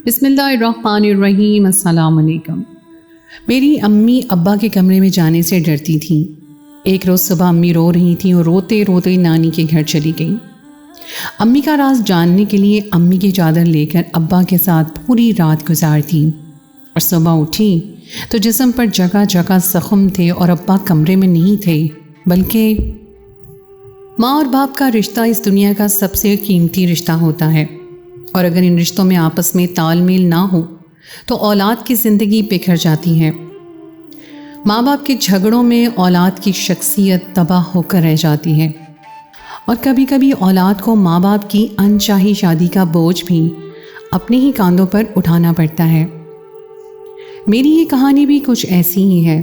بسم اللہ الرحمن الرحیم۔ السلام علیکم۔ میری امی ابا کے کمرے میں جانے سے ڈرتی تھیں۔ ایک روز صبح امی رو رہی تھیں اور روتے روتے نانی کے گھر چلی گئی۔ امی کا راز جاننے کے لیے امی کی چادر لے کر ابا کے ساتھ پوری رات گزارتی اور صبح اٹھی تو جسم پر جگہ جگہ زخم تھے اور ابا کمرے میں نہیں تھے، بلکہ ماں اور باپ کا رشتہ اس دنیا کا سب سے قیمتی رشتہ ہوتا ہے، اور اگر ان رشتوں میں آپس میں تال میل نہ ہو تو اولاد کی زندگی بکھر جاتی ہے۔ ماں باپ کے جھگڑوں میں اولاد کی شخصیت تباہ ہو کر رہ جاتی ہے، اور کبھی کبھی اولاد کو ماں باپ کی انچاہی شادی کا بوجھ بھی اپنے ہی کاندھوں پر اٹھانا پڑتا ہے۔ میری یہ کہانی بھی کچھ ایسی ہی ہے۔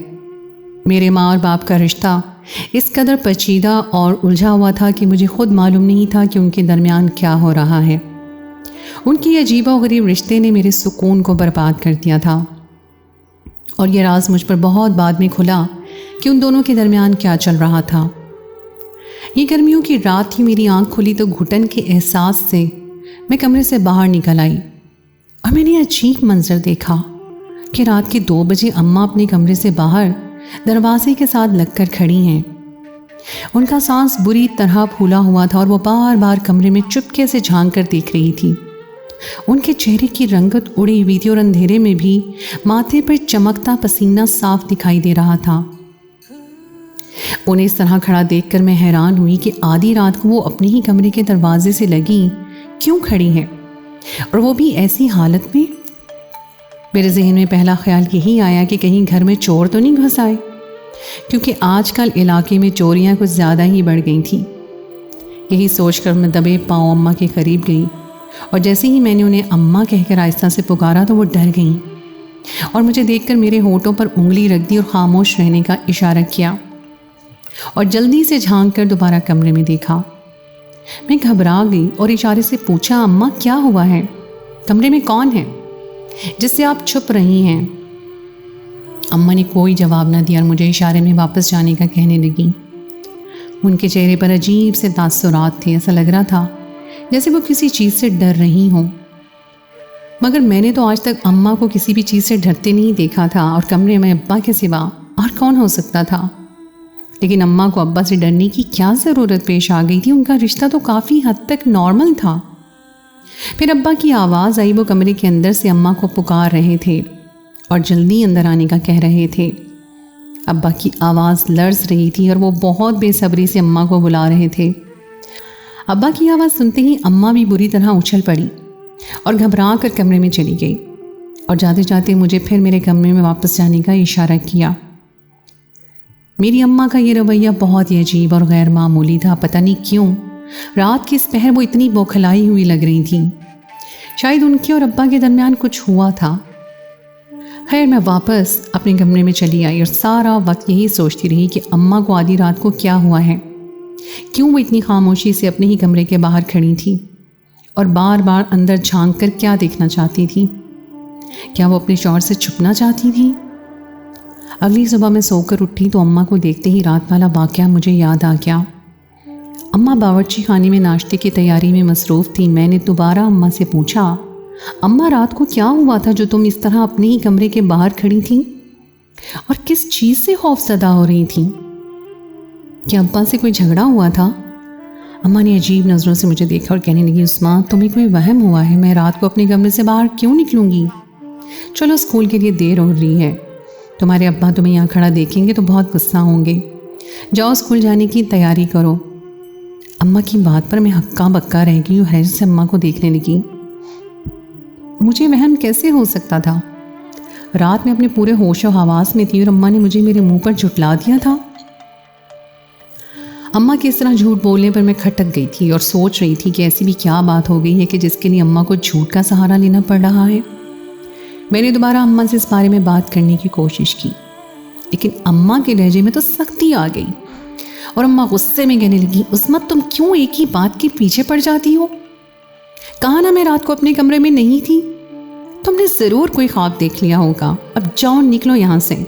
میرے ماں اور باپ کا رشتہ اس قدر پیچیدہ اور الجھا ہوا تھا کہ مجھے خود معلوم نہیں تھا کہ ان کے درمیان کیا ہو رہا ہے۔ ان کی عجیب و غریب رشتے نے میرے سکون کو برباد کر دیا تھا، اور یہ راز مجھ پر بہت بعد میں کھلا کہ ان دونوں کے درمیان کیا چل رہا تھا۔ یہ گرمیوں کی رات تھی، میری آنکھ کھلی تو گھٹن کے احساس سے میں کمرے سے باہر نکل آئی، اور میں نے عجیب منظر دیکھا کہ رات کے 2 بجے اماں اپنے کمرے سے باہر دروازے کے ساتھ لگ کر کھڑی ہیں۔ ان کا سانس بری طرح پھولا ہوا تھا اور وہ بار بار کمرے میں چپکے سے جھانک کر دیکھ رہی تھی۔ ان کے چہرے کی رنگت اڑی ہوئی تھی اور اندھیرے میں بھی ماتھے پر چمکتا پسینہ صاف دکھائی دے رہا تھا۔ انہیں اس طرح کھڑا دیکھ کر میں حیران ہوئی کہ آدھی رات کو وہ اپنے ہی کمرے کے دروازے سے لگی کیوں کھڑی ہیں، اور وہ بھی ایسی حالت میں۔ میرے ذہن میں پہلا خیال یہی آیا کہ کہیں گھر میں چور تو نہیں گھس آئے، کیونکہ آج کل علاقے میں چوریاں کچھ زیادہ ہی بڑھ گئی تھیں۔ یہی سوچ کر میں دبے پاؤں اماں کے قریب گئی، اور جیسے ہی میں نے انہیں اماں کہہ کر آہستہ سے پکارا تو وہ ڈر گئیں اور مجھے دیکھ کر میرے ہونٹوں پر انگلی رکھ دی اور خاموش رہنے کا اشارہ کیا، اور جلدی سے جھانک کر دوبارہ کمرے میں دیکھا۔ میں گھبرا گئی اور اشارے سے پوچھا، اماں کیا ہوا ہے؟ کمرے میں کون ہے جس سے آپ چھپ رہی ہیں؟ اماں نے کوئی جواب نہ دیا اور مجھے اشارے میں واپس جانے کا کہنے لگی۔ ان کے چہرے پر عجیب سے تاثرات تھے، ایسا لگ رہا تھا جیسے وہ کسی چیز سے ڈر رہی ہوں، مگر میں نے تو آج تک اماں کو کسی بھی چیز سے ڈرتے نہیں دیکھا تھا، اور کمرے میں ابا کے سوا اور کون ہو سکتا تھا؟ لیکن اماں کو ابا سے ڈرنے کی کیا ضرورت پیش آ گئی تھی؟ ان کا رشتہ تو کافی حد تک نارمل تھا۔ پھر ابا کی آواز آئی، وہ کمرے کے اندر سے اماں کو پکار رہے تھے اور جلدی اندر آنے کا کہہ رہے تھے۔ ابا کی آواز لرز رہی تھی اور وہ بہت بے صبری سے اماں کو بلا رہے تھے۔ ابا کی آواز سنتے ہی اماں بھی بری طرح اچھل پڑی اور گھبرا کر کمرے میں چلی گئی، اور جاتے جاتے مجھے پھر میرے کمرے میں واپس جانے کا اشارہ کیا۔ میری اماں کا یہ رویہ بہت ہی عجیب اور غیر معمولی تھا۔ پتہ نہیں کیوں رات کی اس پہر وہ اتنی بوکھلائی ہوئی لگ رہی تھیں۔ شاید ان کے اور ابا کے درمیان کچھ ہوا تھا۔ خیر، میں واپس اپنے کمرے میں چلی آئی اور سارا وقت یہی سوچتی رہی کہ اماں کو آدھی رات کو کیا ہوا ہے، کیوں وہ اتنی خاموشی سے اپنے ہی کمرے کے باہر کھڑی تھی اور بار بار اندر جھانک کر کیا دیکھنا چاہتی تھی؟ کیا وہ اپنے شوہر سے چھپنا چاہتی تھی؟ اگلی صبح میں سو کر اٹھی تو اماں کو دیکھتے ہی رات والا واقعہ مجھے یاد آ گیا۔ اماں باورچی خانے میں ناشتے کی تیاری میں مصروف تھی۔ میں نے دوبارہ اماں سے پوچھا، اماں رات کو کیا ہوا تھا جو تم اس طرح اپنے ہی کمرے کے باہر کھڑی تھیں اور کس چیز سے خوف زدہ ہو رہی تھیں؟ کیا ابا سے کوئی جھگڑا ہوا تھا؟ اماں نے عجیب نظروں سے مجھے دیکھا اور کہنے لگی، عثمان تمہیں کوئی وہم ہوا ہے، میں رات کو اپنے کمرے سے باہر کیوں نکلوں گی؟ چلو اسکول کے لیے دیر ہو رہی ہے، تمہارے ابا تمہیں یہاں کھڑا دیکھیں گے تو بہت غصہ ہوں گے، جاؤ اسکول جانے کی تیاری کرو۔ اماں کی بات پر میں ہکا بکا رہ گئی اور حیرت سے اماں کو دیکھنے لگی۔ مجھے وہم کیسے ہو سکتا تھا؟ رات میں اپنے پورے ہوش و حواس میں تھی اور اماں نے مجھے میرے منہ پر جھٹلا دیا تھا۔ اماں کے اس طرح جھوٹ بولنے پر میں کھٹک گئی تھی اور سوچ رہی تھی کہ ایسی بھی کیا بات ہو گئی ہے کہ جس کے لیے اماں کو جھوٹ کا سہارا لینا پڑ رہا ہے۔ میں نے دوبارہ اماں سے اس بارے میں بات کرنے کی کوشش کی، لیکن اماں کے لہجے میں تو سختی آ گئی اور اماں غصے میں کہنے لگی، عصمت تم کیوں ایک ہی بات کے پیچھے پڑ جاتی ہو؟ کہا نا میں رات کو اپنے کمرے میں نہیں تھی، تم نے ضرور کوئی خواب دیکھ لیا ہوگا، اب جاؤ نکلو یہاں سے۔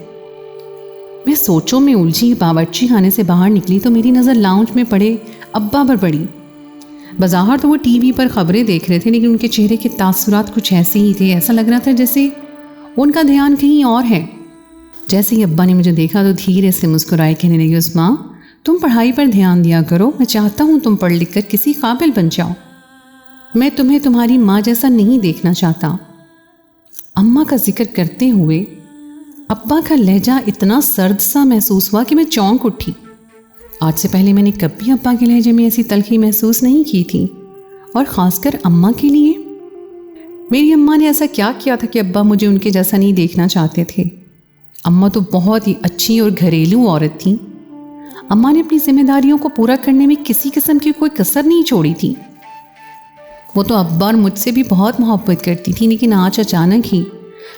میں سوچوں میں الجھی باورچی خانے سے باہر نکلی تو میری نظر لاؤنج میں پڑے ابا پر پڑی۔ بظاہر تو وہ ٹی وی پر خبریں دیکھ رہے تھے، لیکن ان کے چہرے کے تاثرات کچھ ایسے ہی تھے. ایسا لگ رہا تھا جیسے ان کا دھیان کہیں اور ہے. جیسے ہی ابا نے مجھے دیکھا تو دھیرے سے مسکرائے کہنے لگے، عظمیٰ تم پڑھائی پر دھیان دیا کرو، میں چاہتا ہوں تم پڑھ لکھ کر کسی قابل بن جاؤ. میں تمہیں تمہاری ماں جیسا نہیں دیکھنا چاہتا. اماں کا ذکر کرتے ہوئے ابا کا لہجہ اتنا سرد سا محسوس ہوا کہ میں چونک اٹھی. آج سے پہلے میں نے کبھی ابا کے لہجے میں ایسی تلخی محسوس نہیں کی تھی، اور خاص کر اماں کے لیے. میری اماں نے ایسا کیا کیا تھا کہ ابا مجھے ان کے جیسا نہیں دیکھنا چاہتے تھے؟ اماں تو بہت ہی اچھی اور گھریلو عورت تھیں. اماں نے اپنی ذمہ داریوں کو پورا کرنے میں کسی قسم کی کوئی کسر نہیں چھوڑی تھی. وہ تو ابا اور مجھ سے بھی بہت محبت کرتی تھی، لیکن آج اچانک ہی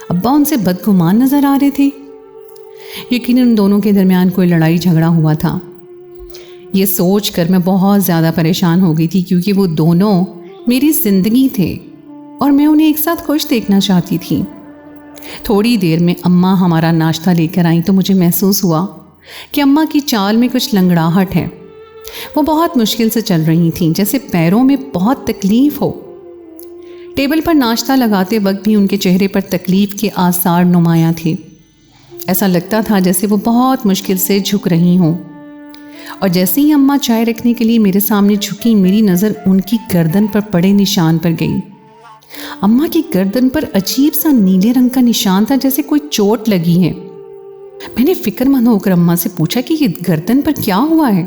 ابا ان سے بدگمان نظر آ رہے تھے. یقیناً ان دونوں کے درمیان کوئی لڑائی جھگڑا ہوا تھا. یہ سوچ کر میں بہت زیادہ پریشان ہو گئی تھی، کیونکہ وہ دونوں میری زندگی تھے اور میں انہیں ایک ساتھ خوش دیکھنا چاہتی تھی. تھوڑی دیر میں اماں ہمارا ناشتہ لے کر آئیں تو مجھے محسوس ہوا کہ اماں کی چال میں کچھ لنگڑاہٹ ہے. وہ بہت مشکل سے چل رہی تھیں، جیسے پیروں میں بہت تکلیف ہو. ٹیبل پر ناشتہ لگاتے وقت بھی ان کے چہرے پر تکلیف کے آثار نمایاں تھے. ایسا لگتا تھا جیسے وہ بہت مشکل سے جھک رہی ہوں. اور جیسے ہی اماں چائے رکھنے کے لیے میرے سامنے جھکی، میری نظر ان کی گردن پر پڑے نشان پر گئی. اماں کی گردن پر عجیب سا نیلے رنگ کا نشان تھا، جیسے کوئی چوٹ لگی ہے. میں نے فکر مند ہو کر اماں سے پوچھا کہ یہ گردن پر کیا ہوا ہے؟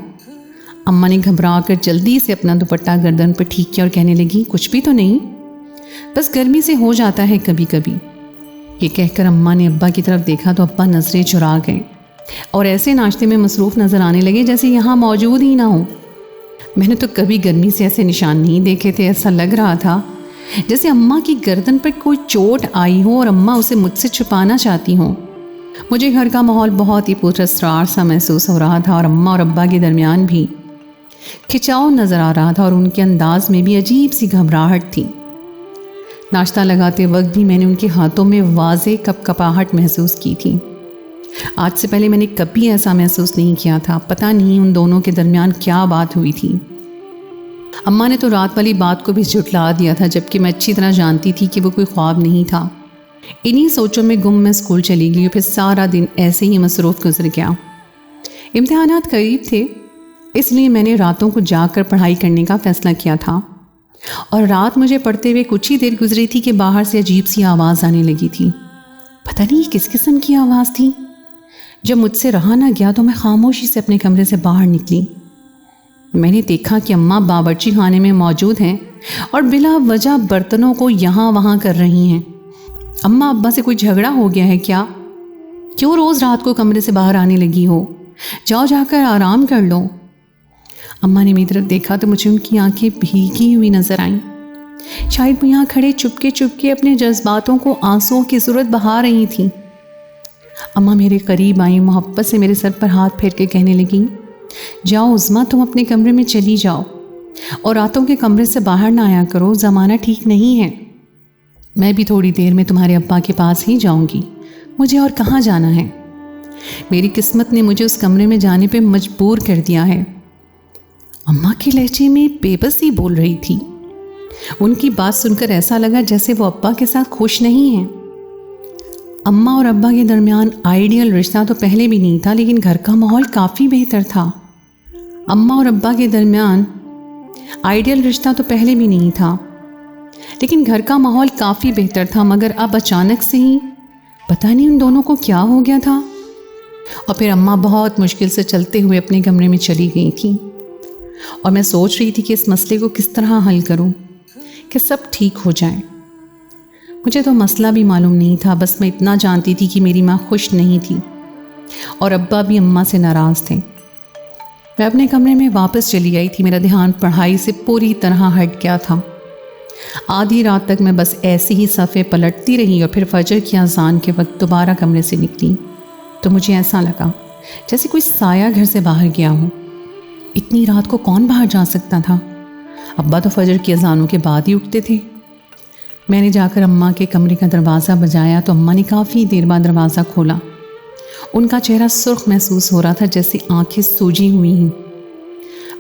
اماں نے گھبرا کر جلدی سے اپنا دوپٹہ گردن پر ٹھیک کیا اور کہنے لگی، کچھ بھی تو نہیں، بس گرمی سے ہو جاتا ہے کبھی کبھی. یہ کہہ کر اماں نے ابا کی طرف دیکھا تو ابا نظریں چرا گئے اور ایسے ناشتے میں مصروف نظر آنے لگے جیسے یہاں موجود ہی نہ ہو. میں نے تو کبھی گرمی سے ایسے نشان نہیں دیکھے تھے. ایسا لگ رہا تھا جیسے اماں کی گردن پر کوئی چوٹ آئی ہو اور اماں اسے مجھ سے چھپانا چاہتی ہوں. مجھے گھر کا ماحول بہت ہی پراسرار سا محسوس ہو رہا تھا، اور اماں اور ابا کے درمیان بھی کھچاؤ نظر آ رہا تھا، اور ان کے انداز میں بھی عجیب سی گھبراہٹ تھی. ناشتہ لگاتے وقت بھی میں نے ان کے ہاتھوں میں واضح کپکپاہٹ محسوس کی تھی. آج سے پہلے میں نے کبھی ایسا محسوس نہیں کیا تھا. پتہ نہیں ان دونوں کے درمیان کیا بات ہوئی تھی. اماں نے تو رات والی بات کو بھی جھٹلا دیا تھا، جبکہ میں اچھی طرح جانتی تھی کہ وہ کوئی خواب نہیں تھا. انہی سوچوں میں گم میں اسکول چلی گئی اور پھر سارا دن ایسے ہی مصروف گزر گیا. امتحانات قریب تھے، اس لیے میں نے راتوں کو جا کر پڑھائی کرنے کا فیصلہ کیا تھا. اور رات مجھے پڑھتے ہوئے کچھ ہی دیر گزری تھی کہ باہر سے عجیب سی آواز آنے لگی تھی. پتہ نہیں کس قسم کی آواز تھی. جب مجھ سے رہا نہ گیا تو میں خاموشی سے اپنے کمرے سے باہر نکلی. میں نے دیکھا کہ اماں باورچی خانے میں موجود ہیں اور بلا وجہ برتنوں کو یہاں وہاں کر رہی ہیں. اماں ابا سے کوئی جھگڑا ہو گیا ہے کیا؟ کیوں روز رات کو کمرے سے باہر آنے لگی ہو؟ جاؤ جا کر آرام کر لو. اماں نے میری طرف دیکھا تو مجھے ان کی آنکھیں بھیگی ہوئی نظر آئیں. شاید وہ یہاں کھڑے چپکے چپکے اپنے جذباتوں کو آنسوؤں کی صورت بہا رہی تھیں. اماں میرے قریب آئیں، محبت سے میرے سر پر ہاتھ پھیر کے کہنے لگیں، جاؤ عظمیٰ تم اپنے کمرے میں چلی جاؤ اور راتوں کے کمرے سے باہر نہ آیا کرو، زمانہ ٹھیک نہیں ہے. میں بھی تھوڑی دیر میں تمہارے ابا کے پاس ہی جاؤں گی، مجھے اور کہاں جانا ہے. میری قسمت نے مجھے اس کمرے میں جانے پہ مجبور کر دیا ہے. اماں کے لہجے میں بے بسی بول رہی تھی. ان کی بات سن کر ایسا لگا جیسے وہ ابا کے ساتھ خوش نہیں ہیں. اماں اور ابا کے درمیان آئیڈیل رشتہ تو پہلے بھی نہیں تھا، لیکن گھر کا ماحول کافی بہتر تھا. اماں اور ابا کے درمیان آئیڈیل رشتہ تو پہلے بھی نہیں تھا، لیکن گھر کا ماحول کافی بہتر تھا. مگر اب اچانک سے ہی پتہ نہیں ان دونوں کو کیا ہو گیا تھا. اور پھر اماں بہت مشکل سے چلتے ہوئے اپنے کمرے میں چلی گئی تھیں، اور میں سوچ رہی تھی کہ اس مسئلے کو کس طرح حل کروں کہ سب ٹھیک ہو جائے. مجھے تو مسئلہ بھی معلوم نہیں تھا، بس میں اتنا جانتی تھی کہ میری ماں خوش نہیں تھی اور ابا بھی اماں سے ناراض تھے. میں اپنے کمرے میں واپس چلی آئی تھی. میرا دھیان پڑھائی سے پوری طرح ہٹ گیا تھا. آدھی رات تک میں بس ایسے ہی صفحے پلٹتی رہی اور پھر فجر کی اذان کے وقت دوبارہ کمرے سے نکلی تو مجھے ایسا لگا جیسے کوئی سایہ گھر سے باہر گیا ہو. اتنی رات کو کون باہر جا سکتا تھا؟ ابا تو فجر کی اذانوں کے بعد ہی اٹھتے تھے. میں نے جا کر اماں کے کمرے کا دروازہ بجایا تو اماں نے کافی دیر بعد دروازہ کھولا. ان کا چہرہ سرخ محسوس ہو رہا تھا، جیسے آنکھیں سوجی ہوئی ہیں.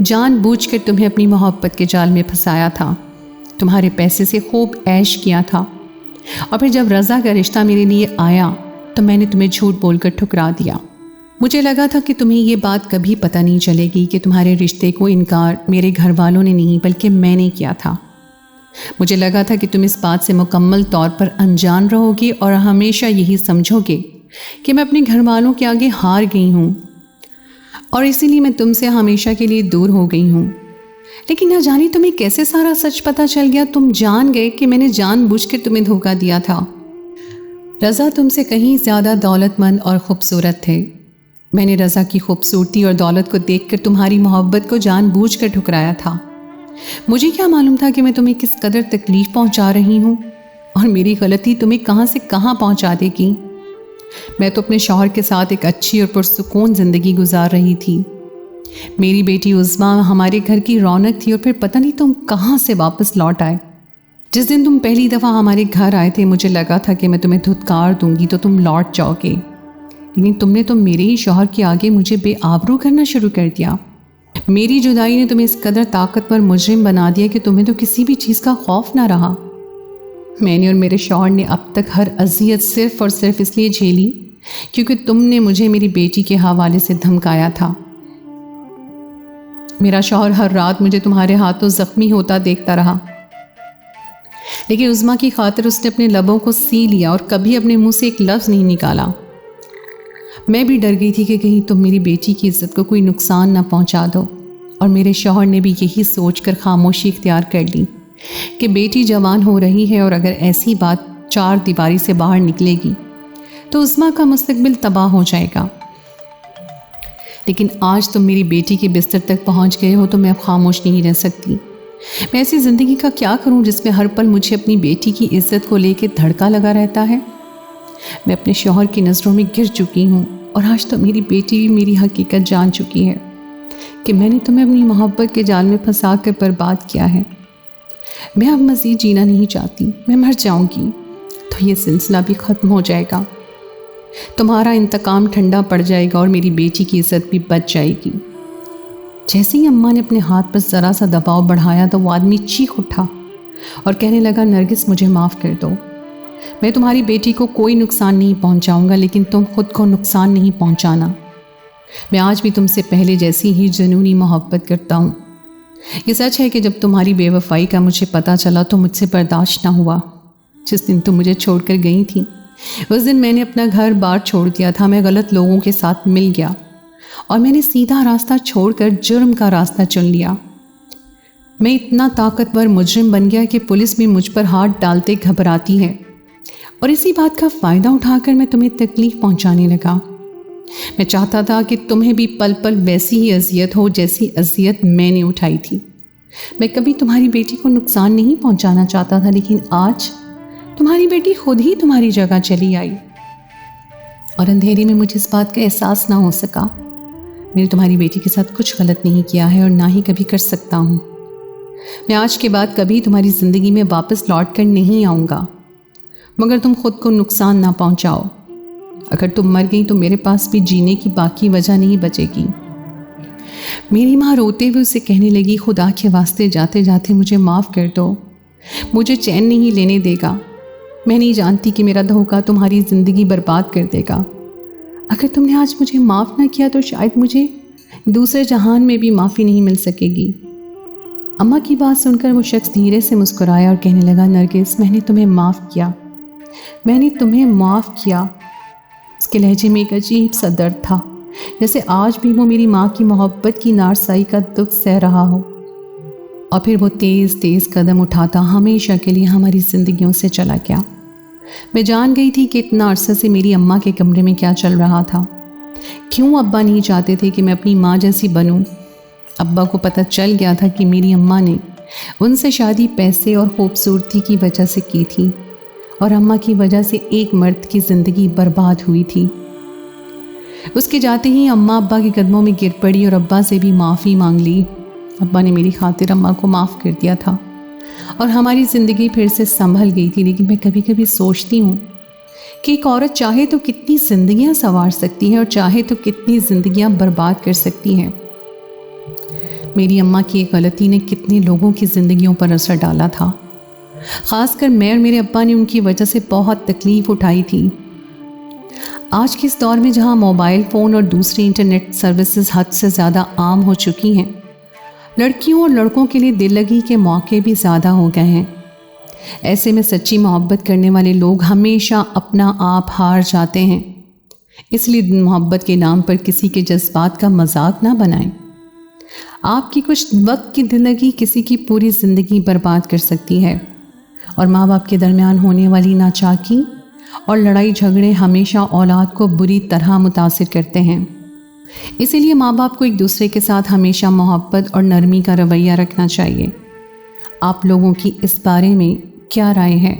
جان بوجھ کر تمہیں اپنی محبت کے جال میں پھنسایا تھا، تمہارے پیسے سے خوب عیش کیا تھا، اور پھر جب رضا کا رشتہ میرے لیے آیا تو میں نے تمہیں جھوٹ بول کر ٹھکرا دیا۔ مجھے لگا تھا کہ تمہیں یہ بات کبھی پتہ نہیں چلے گی کہ تمہارے رشتے کو انکار میرے گھر والوں نے نہیں بلکہ میں نے کیا تھا۔ مجھے لگا تھا کہ تم اس بات سے مکمل طور پر انجان رہو گی اور ہمیشہ یہی سمجھو گے کہ میں اپنے گھر والوں کے آگے ہار گئی ہوں، اور اسی لیے میں تم سے ہمیشہ کے لیے دور ہو گئی ہوں۔ لیکن نہ جانی تمہیں کیسے سارا سچ پتہ چل گیا، تم جان گئے کہ میں نے جان بوجھ کر تمہیں دھوکہ دیا تھا۔ رضا تم سے کہیں زیادہ دولت مند اور خوبصورت تھے۔ میں نے رضا کی خوبصورتی اور دولت کو دیکھ کر تمہاری محبت کو جان بوجھ کر ٹھکرایا تھا۔ مجھے کیا معلوم تھا کہ میں تمہیں کس قدر تکلیف پہنچا رہی ہوں، اور میری غلطی تمہیں کہاں سے کہاں پہنچا دے گی۔ میں تو اپنے شوہر کے ساتھ ایک اچھی اور پرسکون زندگی گزار رہی تھی۔ میری بیٹی عظمیٰ ہمارے گھر کی رونق تھی، اور پھر پتہ نہیں تم کہاں سے واپس لوٹ آئے۔ جس دن تم پہلی دفعہ ہمارے گھر آئے تھے مجھے لگا تھا کہ میں تمہیں دھتکار دوں گی تو تم لوٹ جاؤ گے، لیکن تم نے تو میرے ہی شوہر کے آگے مجھے بے آبرو کرنا شروع کر دیا۔ میری جدائی نے تمہیں اس قدر طاقتور مجرم بنا دیا کہ تمہیں تو کسی بھی چیز کا خوف نہ رہا۔ میں نے اور میرے شوہر نے اب تک ہر اذیت صرف اور صرف اس لیے جھیلی کیونکہ تم نے مجھے میری بیٹی کے حوالے سے دھمکایا تھا۔ میرا شوہر ہر رات مجھے تمہارے ہاتھوں زخمی ہوتا دیکھتا رہا، لیکن عظمیٰ کی خاطر اس نے اپنے لبوں کو سی لیا اور کبھی اپنے منہ سے ایک لفظ نہیں نکالا۔ میں بھی ڈر گئی تھی کہ کہیں تم میری بیٹی کی عزت کو کوئی نقصان نہ پہنچا دو، اور میرے شوہر نے بھی یہی سوچ کر خاموشی اختیار کر لی کہ بیٹی جوان ہو رہی ہے، اور اگر ایسی بات چار دیواری سے باہر نکلے گی تو عظمیٰ کا مستقبل تباہ ہو جائے گا۔ لیکن آج تم میری بیٹی کے بستر تک پہنچ گئے ہو تو میں اب خاموش نہیں رہ سکتی۔ میں ایسی زندگی کا کیا کروں جس میں ہر پل مجھے اپنی بیٹی کی عزت کو لے کے دھڑکا لگا رہتا ہے۔ میں اپنے شوہر کی نظروں میں گر چکی ہوں، اور آج تو میری بیٹی بھی میری حقیقت جان چکی ہے کہ میں نے تمہیں اپنی محبت کے جال میں پھنسا کر برباد کیا ہے۔ میں اب مزید جینا نہیں چاہتی، میں مر جاؤں گی تو یہ سلسلہ بھی ختم ہو جائے گا، تمہارا انتقام ٹھنڈا پڑ جائے گا، اور میری بیٹی کی عزت بھی بچ جائے گی۔ جیسے ہی اماں نے اپنے ہاتھ پر ذرا سا دباؤ بڑھایا تو وہ آدمی چیخ اٹھا اور کہنے لگا، نرگس مجھے معاف کر دو، میں تمہاری بیٹی کو کوئی نقصان نہیں پہنچاؤں گا، لیکن تم خود کو نقصان نہیں پہنچانا۔ میں آج بھی تم سے پہلے جیسی ہی جنونی محبت کرتا ہوں۔ یہ سچ ہے کہ جب تمہاری بے وفائی کا مجھے پتہ چلا تو مجھ سے برداشت نہ ہوا۔ جس دن تم مجھے چھوڑ کر گئی تھی اس دن میں نے اپنا گھر بار چھوڑ دیا تھا، میں غلط لوگوں کے ساتھ مل گیا، اور میں نے سیدھا راستہ چھوڑ کر جرم کا راستہ چن لیا۔ میں اتنا طاقتور مجرم بن گیا کہ پولیس بھی مجھ پر ہاتھ ڈالتے گھبراتی ہے، اور اسی بات کا فائدہ اٹھا کر میں تمہیں تکلیف پہنچانے لگا۔ میں چاہتا تھا کہ تمہیں بھی پل پل ویسی ہی اذیت ہو جیسی اذیت میں نے اٹھائی تھی۔ میں کبھی تمہاری بیٹی کو نقصان نہیں پہنچانا چاہتا تھا، لیکن آج تمہاری بیٹی خود ہی تمہاری جگہ چلی آئی، اور اندھیرے میں مجھے اس بات کا احساس نہ ہو سکا۔ میں نے تمہاری بیٹی کے ساتھ کچھ غلط نہیں کیا ہے، اور نہ ہی کبھی کر سکتا ہوں۔ میں آج کے بعد کبھی تمہاری زندگی میں واپس لوٹ کر نہیں آؤں گا، مگر تم خود کو نقصان نہ پہنچاؤ۔ اگر تم مر گئی تو میرے پاس بھی جینے کی باقی وجہ نہیں بچے گی۔ میری ماں روتے ہوئے اسے کہنے لگی، خدا کے واسطے جاتے جاتے مجھے معاف کر دو، مجھے چین نہیں لینے دے گا۔ میں نہیں جانتی کہ میرا دھوکہ تمہاری زندگی برباد کر دے گا۔ اگر تم نے آج مجھے معاف نہ کیا تو شاید مجھے دوسرے جہان میں بھی معافی نہیں مل سکے گی۔ اماں کی بات سن کر وہ شخص دھیرے سے مسکرایا اور کہنے لگا، نرگس میں نے تمہیں معاف کیا، میں نے تمہیں معاف کیا۔ اس کے لہجے میں ایک عجیب سا درد تھا، جیسے آج بھی وہ میری ماں کی محبت کی نارسائی کا دکھ سہ رہا ہو۔ اور پھر وہ تیز تیز قدم اٹھاتا ہمیشہ کے لیے ہماری زندگیوں سے چلا گیا۔ میں جان گئی تھی کہ اتنا عرصہ سے میری اماں کے کمرے میں کیا چل رہا تھا، کیوں ابا نہیں چاہتے تھے کہ میں اپنی ماں جیسی بنوں۔ ابا کو پتہ چل گیا تھا کہ میری اماں نے ان سے شادی پیسے اور خوبصورتی کی وجہ سے کی تھی، اور اماں کی وجہ سے ایک مرد کی زندگی برباد ہوئی تھی۔ اس کے جاتے ہی اماں ابا کے قدموں میں گر پڑی اور ابا سے بھی معافی مانگ لی۔ ابا نے میری خاطر اماں کو معاف کر دیا تھا، اور ہماری زندگی پھر سے سنبھل گئی تھی۔ لیکن میں کبھی کبھی سوچتی ہوں کہ ایک عورت چاہے تو کتنی زندگیاں سنوار سکتی ہے، اور چاہے تو کتنی زندگیاں برباد کر سکتی ہے۔ میری اماں کی ایک غلطی نے کتنے لوگوں کی زندگیوں پر اثر ڈالا تھا۔ خاص کر میں اور میرے ابا نے ان کی وجہ سے بہت تکلیف اٹھائی تھی۔ آج کے اس دور میں جہاں موبائل فون اور دوسری انٹرنیٹ سروسز حد سے زیادہ عام ہو چکی ہیں، لڑکیوں اور لڑکوں کے لیے دل لگی کے موقع بھی زیادہ ہو گئے ہیں۔ ایسے میں سچی محبت کرنے والے لوگ ہمیشہ اپنا آپ ہار جاتے ہیں۔ اس لیے محبت کے نام پر کسی کے جذبات کا مذاق نہ بنائیں۔ آپ کی کچھ وقت کی دل لگی کسی کی پوری زندگی برباد کر سکتی ہے، اور ماں باپ کے درمیان ہونے والی ناچاکی اور لڑائی جھگڑے ہمیشہ اولاد کو بری طرح متاثر کرتے ہیں۔ اسی لیے ماں باپ کو ایک دوسرے کے ساتھ ہمیشہ محبت اور نرمی کا رویہ رکھنا چاہیے۔ آپ لوگوں کی اس بارے میں کیا رائے ہے؟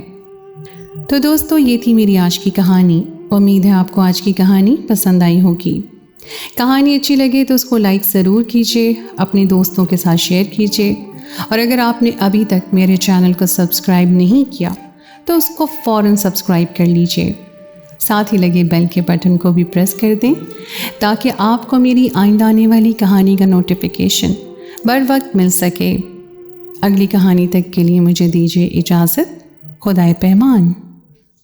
تو دوستو، یہ تھی میری آج کی کہانی۔ امید ہے آپ کو آج کی کہانی پسند آئی ہوگی۔ کہانی اچھی لگے تو اس کو لائک ضرور کیجیے، اپنے دوستوں کے ساتھ شیئر کیجیے، اور اگر آپ نے ابھی تک میرے چینل کو سبسکرائب نہیں کیا تو اس کو فوراً سبسکرائب کر لیجیے۔ ساتھ ہی لگے بیل کے بٹن کو بھی پریس کر دیں تاکہ آپ کو میری آئندہ آنے والی کہانی کا نوٹیفیکیشن بر وقت مل سکے۔ اگلی کہانی تک کے لیے مجھے دیجیے اجازت۔ خدائے پہمان۔